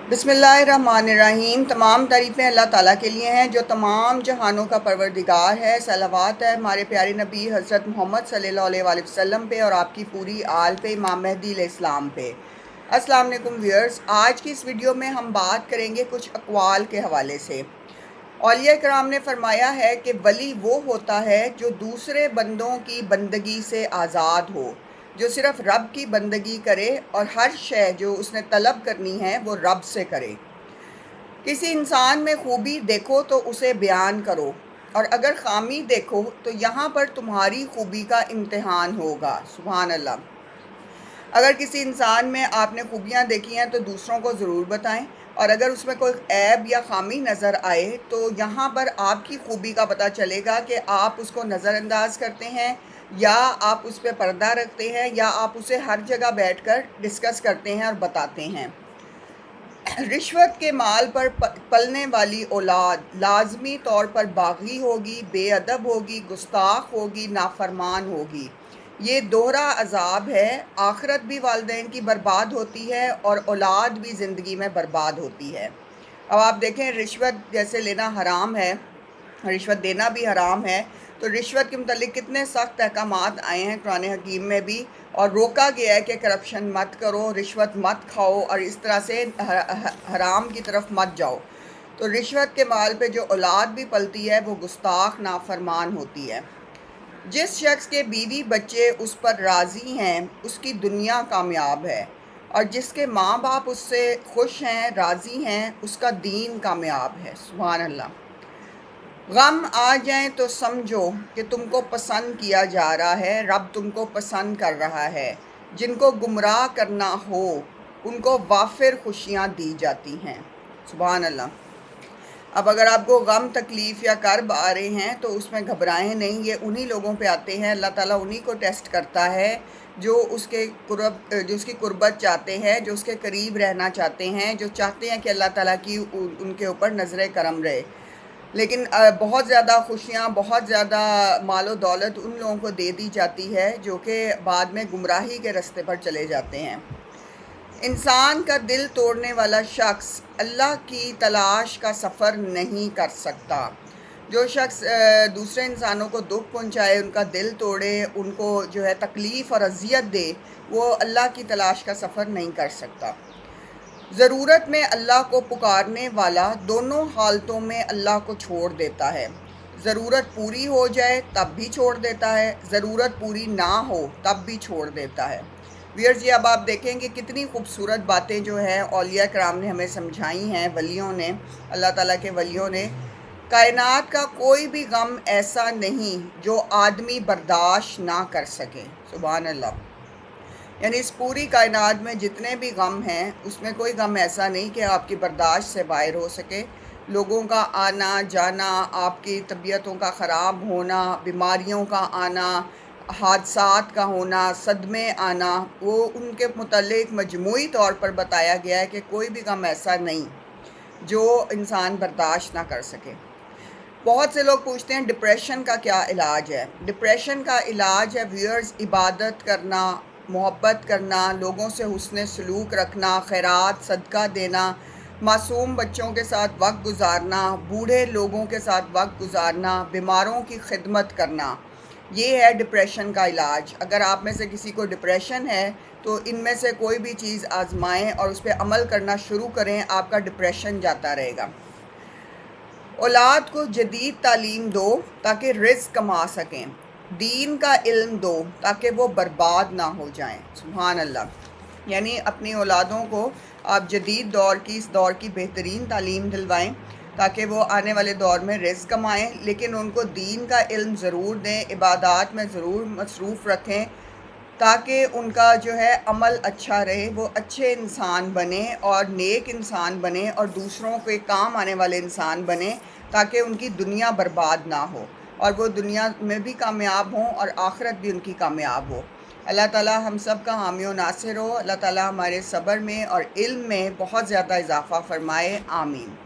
बिस्मिल्लाहिर्रहमानिर्रहीम। तमाम तारीफ़ें अल्लाह ताला के लिए हैं जो तमाम जहानों का परवरदिगार है। सलावत है हमारे प्यारे नबी हज़रत मोहम्मद सल्लल्लाहु अलैहि वसल्लम पे और आपकी पूरी आल पे, इमाम मेहदी अलैहिस्सलाम पे। अस्सलाम वालेकुम व्यूअर्स, आज की इस वीडियो में हम बात करेंगे कुछ अक़वाल के हवाले से। औलिया कराम ने फरमाया है कि वली वो होता है जो दूसरे बंदों की बंदगी से आज़ाद हो, जो सिर्फ़ रब की बंदगी करे और हर शय जो उसने तलब करनी है वो रब से करे। किसी इंसान में खूबी देखो तो उसे बयान करो, और अगर खामी देखो तो यहाँ पर तुम्हारी खूबी का इम्तिहान होगा। सुभान अल्लाह। अगर किसी इंसान में आपने खूबियाँ देखी हैं तो दूसरों को ज़रूर बताएं, और अगर उसमें कोई ऐब या ख़ामी नज़र आए तो यहाँ पर आपकी खूबी का पता चलेगा कि आप उसको नज़रअंदाज करते हैं, या आप उस पर पर्दा रखते हैं, या आप उसे हर जगह बैठकर डिस्कस करते हैं और बताते हैं। रिश्वत के माल पर पलने वाली औलाद लाजमी तौर पर बागी होगी, बेअदब होगी, गुस्ताख होगी, नाफरमान होगी। ये दोहरा अजाब है। आखिरत भी वालिदैन की बर्बाद होती है और औलाद भी ज़िंदगी में बर्बाद होती है। अब आप देखें, रिश्वत जैसे लेना हराम है, रिश्वत देना भी हराम है, तो रिश्वत के मुतालिक कितने सख्त अहकामात आए हैं कुरान हकीम में भी, और रोका गया है कि करप्शन मत करो, रिश्वत मत खाओ और इस तरह से हराम की तरफ मत जाओ। तो रिश्वत के माल पे जो औलाद भी पलती है वो गुस्ताख नाफरमान होती है। जिस शख्स के बीवी बच्चे उस पर राज़ी हैं उसकी दुनिया कामयाब है, और जिसके माँ बाप उससे खुश हैं, राज़ी हैं, उसका दीन कामयाब है। सुभान अल्लाह। गम आ जाए तो समझो कि तुमको पसंद किया जा रहा है, रब तुमको पसंद कर रहा है। जिनको गुमराह करना हो उनको वाफिर खुशियाँ दी जाती हैं। सुभान अल्लाह। अब अगर आपको गम, तकलीफ़ या कर्ब आ रहे हैं तो उसमें घबराएं नहीं, ये उन्हीं लोगों पे आते हैं। अल्लाह ताला उन्हीं को टेस्ट करता है जो उसकी कुर्बत चाहते हैं, जो उसके करीब रहना चाहते हैं, जो चाहते हैं कि अल्लाह ताला की उनके ऊपर नज़र करम रहे। लेकिन बहुत ज़्यादा खुशियाँ, बहुत ज़्यादा मालो दौलत उन लोगों को दे दी जाती है जो कि बाद में गुमराही के रास्ते पर चले जाते हैं। इंसान का दिल तोड़ने वाला शख्स अल्लाह की तलाश का सफ़र नहीं कर सकता। जो शख्स दूसरे इंसानों को दुख पहुंचाए, उनका दिल तोड़े, उनको जो है तकलीफ़ और अजियत दे, वो अल्लाह की तलाश का सफ़र नहीं कर सकता। ज़रूरत में अल्लाह को पुकारने वाला दोनों हालतों में अल्लाह को छोड़ देता है। ज़रूरत पूरी हो जाए तब भी छोड़ देता है, ज़रूरत पूरी ना हो तब भी छोड़ देता है। व्यूअर्स जी, अब आप देखें कि कितनी खूबसूरत बातें जो हैं औलिया कराम ने हमें समझाई हैं, वलियों ने, अल्लाह ताला के वलियों ने। कायनात का कोई भी गम ऐसा नहीं जो आदमी बर्दाश्त ना कर सके। सुभान अल्लाह। यानी इस पूरी कायनात में जितने भी गम हैं उसमें कोई गम ऐसा नहीं कि आपकी बर्दाश्त से बाहर हो सके। लोगों का आना जाना, आपकी तबीयतों का ख़राब होना, बीमारियों का आना, हादसात का होना, सदमे आना, वो उनके मुतल्लिक़ मजमूई तौर पर बताया गया है कि कोई भी गम ऐसा नहीं जो इंसान बर्दाश्त ना कर सके। बहुत से लोग पूछते हैं डिप्रेशन का क्या इलाज है। डिप्रेशन का इलाज है व्यूअर्स, इबादत करना, मोहब्बत करना, लोगों से हुस्न सलूक रखना, खैरात सदका देना, मासूम बच्चों के साथ वक्त गुजारना, बूढ़े लोगों के साथ वक्त गुजारना, बीमारों की खिदमत करना। ये है डिप्रेशन का इलाज। अगर आप में से किसी को डिप्रेशन है तो इनमें से कोई भी चीज़ आजमाएं और उस पर अमल करना शुरू करें, आपका डिप्रेशन जाता रहेगा। औलाद को जदीद तालीम दो ताकि रिज़्क़ कमा सकें। दीन का इल्म दो ताकि वो बर्बाद ना हो जाएं। सुभान अल्लाह। यानी अपनी औलादों को आप जदीद दौर की, इस दौर की बेहतरीन तालीम दिलवाएं ताकि वो आने वाले दौर में रिज़्क़ कमाएं, लेकिन उनको दीन का इल्म ज़रूर दें, इबादत में ज़रूर मसरूफ़ रखें ताकि उनका जो है अमल अच्छा रहे, वो अच्छे इंसान बने और नेक इंसान बने और दूसरों के काम आने वाले इंसान बने, ताकि उनकी दुनिया बर्बाद ना हो और वो दुनिया में भी कामयाब हों और आखिरत भी उनकी कामयाब हो। अल्लाह ताला हम सब का हामी और नासिर हो। अल्लाह ताला हमारे सब्र में और इल्म में बहुत ज़्यादा इजाफ़ा फ़रमाए। आमीन।